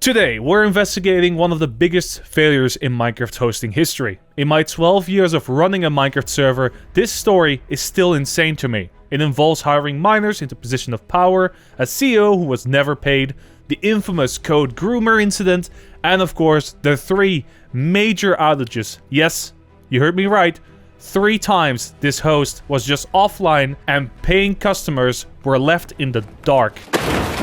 Today, we're investigating one of the biggest failures in Minecraft hosting history. In my 12 years of running a Minecraft server, this story is still insane to me. It involves hiring miners into position of power, a CEO who was never paid, the infamous code groomer incident, and of course, the 3 major outages. Yes, you heard me right. 3 times this host was just offline and paying customers were left in the dark.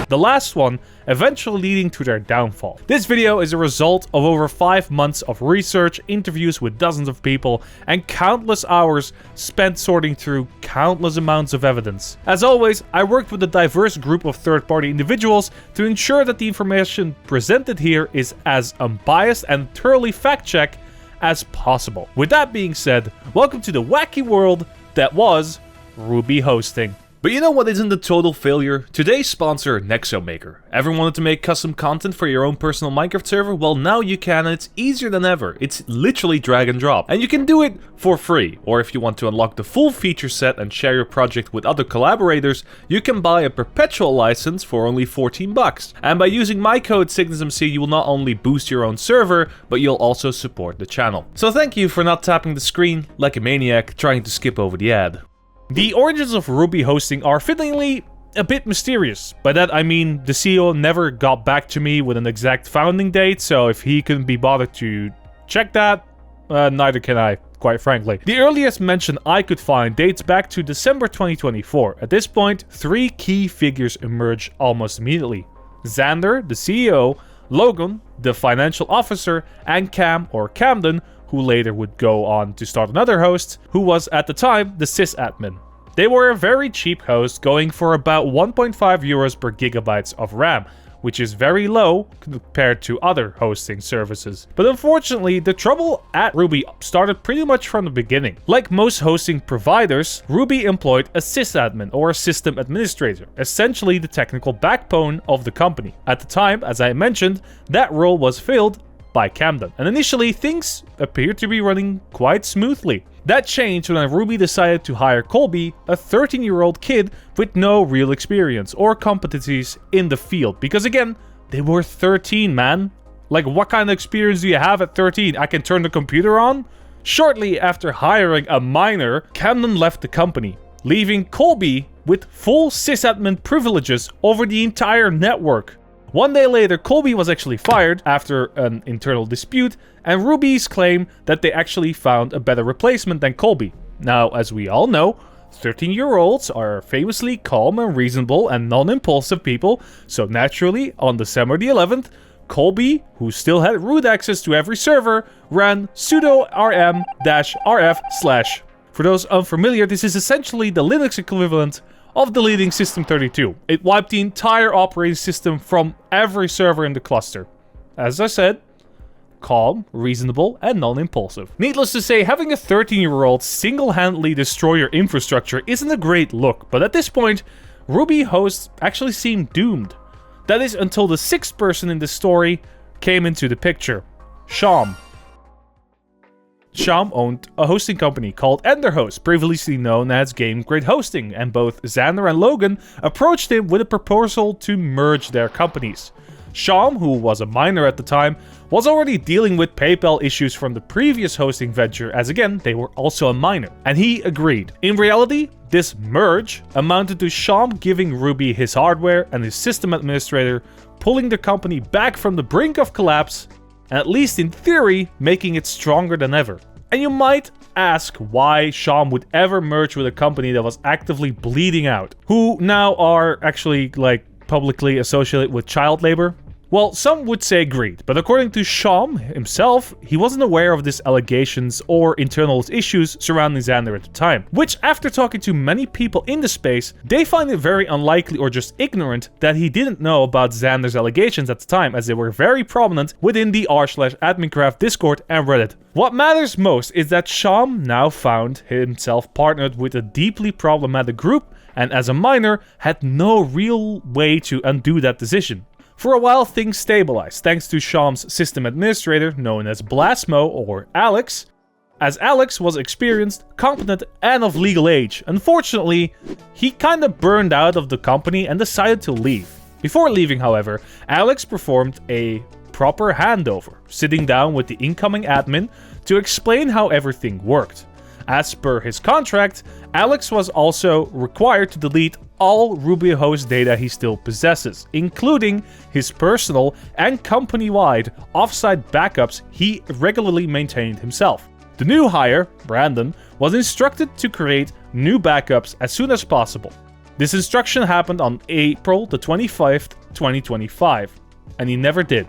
The last one eventually leading to their downfall. This video is a result of over 5 months of research, interviews with dozens of people, and countless hours spent sorting through countless amounts of evidence. As always, I worked with a diverse group of third-party individuals to ensure that the information presented here is as unbiased and thoroughly fact-checked as possible. With that being said, welcome to the wacky world that was Ruby hosting. But you know what isn't a total failure? Today's sponsor, Nexomaker. Ever wanted to make custom content for your own personal Minecraft server? Well, now you can, and it's easier than ever. It's literally drag and drop. And you can do it for free. Or if you want to unlock the full feature set and share your project with other collaborators, you can buy a perpetual license for only 14 bucks. And by using my code CygnusMC, you will not only boost your own server, but you'll also support the channel. So thank you for not tapping the screen like a maniac trying to skip over the ad. The origins of Ruby hosting are fittingly a bit mysterious. By that I mean the CEO never got back to me with an exact founding date, so if he couldn't be bothered to check that, neither can I, quite frankly. The earliest mention I could find dates back to December 2024. At this point, 3 key figures emerge almost immediately. Xander, the CEO, Logan, the financial officer, and Cam, or Camden, who later would go on to start another host, who was at the time the sysadmin. They were a very cheap host, going for about 1.5 euros per gigabytes of RAM, which is very low compared to other hosting services. But unfortunately, the trouble at Ruby started pretty much from the beginning. Like most hosting providers, Ruby employed a sysadmin, or a system administrator, essentially the technical backbone of the company. At the time, as I mentioned, that role was filled by Camden, and initially things appeared to be running quite smoothly. That changed when Ruby decided to hire Colby, a 13-year-old kid with no real experience or competencies in the field, because again, they were 13, man. Like, what kind of experience do you have at 13? I can turn the computer on? Shortly after hiring a miner, Camden left the company, leaving Colby with full sysadmin privileges over the entire network. One day later, Colby was actually fired after an internal dispute, and Ruby's claim that they actually found a better replacement than Colby. Now, as we all know, 13-year-olds are famously calm and reasonable and non-impulsive people, so naturally, on December the 11th, Colby, who still had root access to every server, ran sudo rm-rf/. For those unfamiliar, this is essentially the Linux equivalent of deleting System32. It wiped the entire operating system from every server in the cluster. As I said, calm, reasonable, and non-impulsive. Needless to say, having a 13-year-old single-handedly destroy your infrastructure isn't a great look, but at this point, Ruby hosts actually seemed doomed. That is until the 6th person in this story came into the picture, Sham. Sham owned a hosting company called Enderhost, previously known as Game Grade Hosting, and both Xander and Logan approached him with a proposal to merge their companies. Sham, who was a miner at the time, was already dealing with PayPal issues from the previous hosting venture, as again, they were also a miner, and he agreed. In reality, this merge amounted to Sham giving Ruby his hardware and his system administrator, pulling the company back from the brink of collapse, and at least in theory, making it stronger than ever. And you might ask why Sham would ever merge with a company that was actively bleeding out, who now are actually, like, publicly associated with child labor. Well, some would say greed, but according to Sham himself, he wasn't aware of these allegations or internal issues surrounding Xander at the time, which after talking to many people in the space, they find it very unlikely or just ignorant that he didn't know about Xander's allegations at the time, as they were very prominent within the r/admincraft Discord and Reddit. What matters most is that Sham now found himself partnered with a deeply problematic group, and as a miner, had no real way to undo that decision. For a while, things stabilized, thanks to Sham's system administrator, known as Blasmo or Alex, as Alex was experienced, competent, and of legal age. Unfortunately, he kinda burned out of the company and decided to leave. Before leaving, however, Alex performed a proper handover, sitting down with the incoming admin to explain how everything worked. As per his contract, Alex was also required to delete all RubyHost data he still possesses, including his personal and company-wide offsite backups he regularly maintained himself. The new hire, Brandon, was instructed to create new backups as soon as possible. This instruction happened on April the 25th, 2025, and he never did.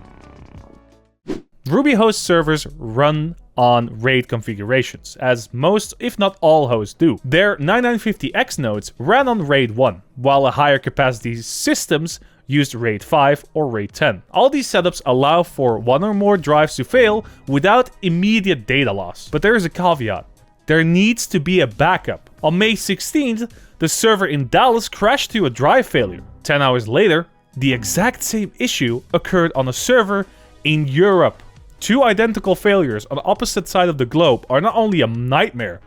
RubyHost servers run on RAID configurations, as most, if not all, hosts do. Their 9950X nodes ran on RAID 1, while a higher capacity systems used RAID 5 or RAID 10. All these setups allow for one or more drives to fail without immediate data loss. But there is a caveat. There needs to be a backup. On May 16th, the server in Dallas crashed to a drive failure. 10 hours later, the exact same issue occurred on a server in Europe. Two identical failures on the opposite side of the globe are not only a nightmare,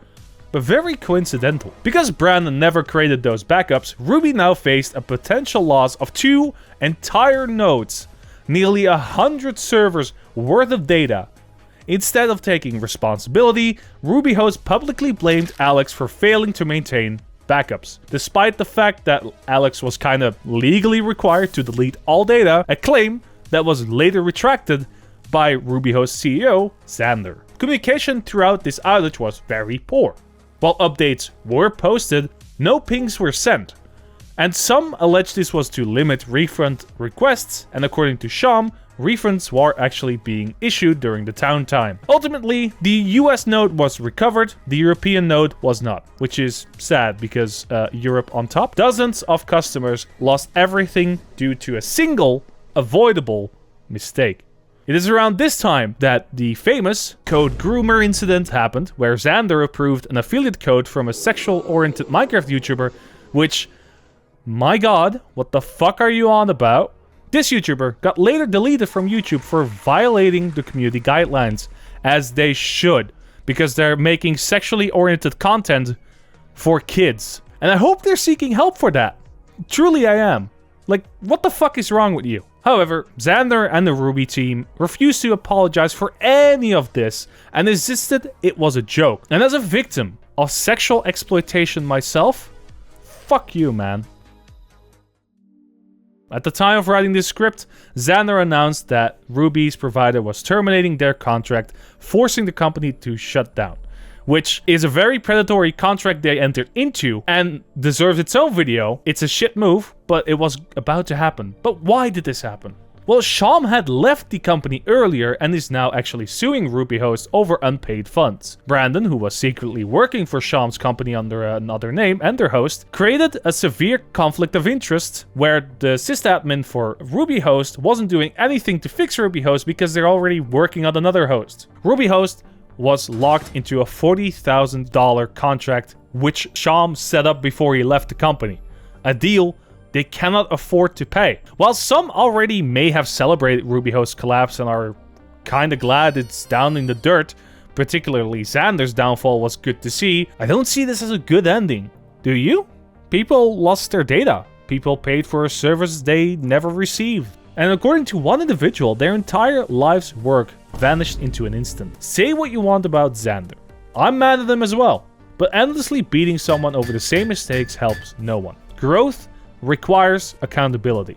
but very coincidental. Because Brandon never created those backups, Ruby now faced a potential loss of 2 entire nodes, nearly 100 servers worth of data. Instead of taking responsibility, RubyHost publicly blamed Alex for failing to maintain backups. Despite the fact that Alex was kinda legally required to delete all data, a claim that was later retracted by RubyHost CEO, Xander. Communication throughout this outage was very poor. While updates were posted, no pings were sent. And some allege this was to limit refund requests, and according to Sham, refunds were actually being issued during the downtime. Ultimately, the US node was recovered, the European node was not, which is sad because Europe on top. Dozens of customers lost everything due to a single avoidable mistake. It is around this time that the famous code groomer incident happened, where Xander approved an affiliate code from a sexual-oriented Minecraft YouTuber, which, my god, what the fuck are you on about? This YouTuber got later deleted from YouTube for violating the community guidelines, as they should, because they're making sexually oriented content for kids. And I hope they're seeking help for that. Truly I am. Like, what the fuck is wrong with you? However, Xander and the Ruby team refused to apologize for any of this and insisted it was a joke. And as a victim of sexual exploitation myself, fuck you, man. At the time of writing this script, Xander announced that Ruby's provider was terminating their contract, forcing the company to shut down, which is a very predatory contract they entered into and deserves its own video. It's a shit move, but it was about to happen. But why did this happen? Well, Sham had left the company earlier and is now actually suing RubyHost over unpaid funds. Brandon, who was secretly working for Sham's company under another name, Enderhost, created a severe conflict of interest where the sysadmin for RubyHost wasn't doing anything to fix RubyHost because they're already working on another host. RubyHost was locked into a $40,000 contract which Sham set up before he left the company. A deal they cannot afford to pay. While some already may have celebrated RubyHost's collapse and are kinda glad it's down in the dirt, particularly Xander's downfall was good to see, I don't see this as a good ending. Do you? People lost their data. People paid for a service they never received. And according to one individual, their entire life's work vanished into an instant. Say what you want about Xander. I'm mad at him as well. But endlessly beating someone over the same mistakes helps no one. Growth requires accountability,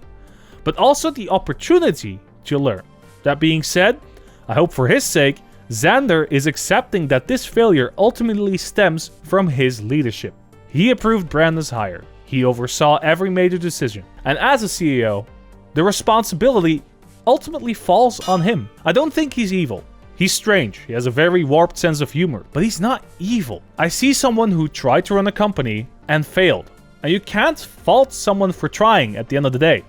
but also the opportunity to learn. That being said, I hope for his sake, Xander is accepting that this failure ultimately stems from his leadership. He approved Brandon's hire. He oversaw every major decision. And as a CEO, the responsibility ultimately falls on him. I don't think he's evil. He's strange. He has a very warped sense of humor, but he's not evil. I see someone who tried to run a company and failed. And you can't fault someone for trying at the end of the day.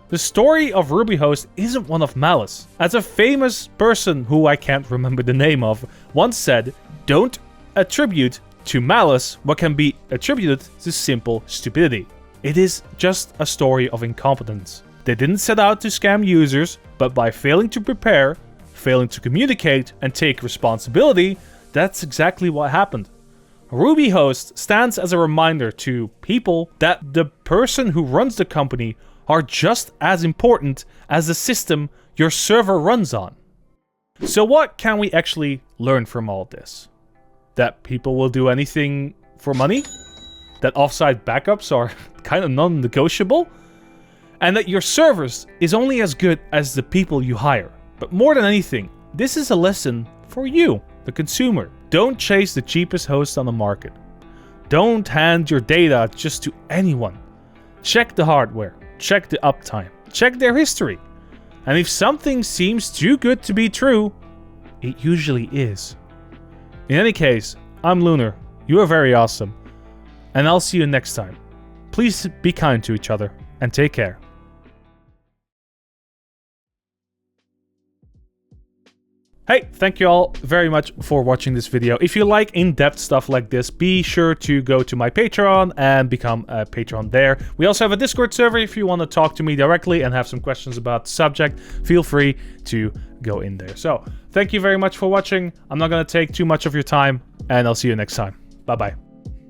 The story of RubyHost isn't one of malice. As a famous person who I can't remember the name of once said, don't attribute to malice what can be attributed to simple stupidity. It is just a story of incompetence. They didn't set out to scam users, but by failing to prepare, failing to communicate, and take responsibility, that's exactly what happened. RubyHost stands as a reminder to people that the person who runs the company are just as important as the system your server runs on. So what can we actually learn from all this? That people will do anything for money? That offsite backups are kind of non-negotiable? And that your service is only as good as the people you hire. But more than anything, this is a lesson for you, the consumer. Don't chase the cheapest host on the market. Don't hand your data just to anyone. Check the hardware, check the uptime, check their history. And if something seems too good to be true, it usually is. In any case, I'm Lunar. You are very awesome. And I'll see you next time. Please be kind to each other and take care. Hey, thank you all very much for watching this video. If you like in-depth stuff like this, be sure to go to my Patreon and become a patron there. We also have a Discord server if you want to talk to me directly and have some questions about the subject. Feel free to go in there. So, thank you very much for watching. I'm not going to take too much of your time, and I'll see you next time. Bye-bye.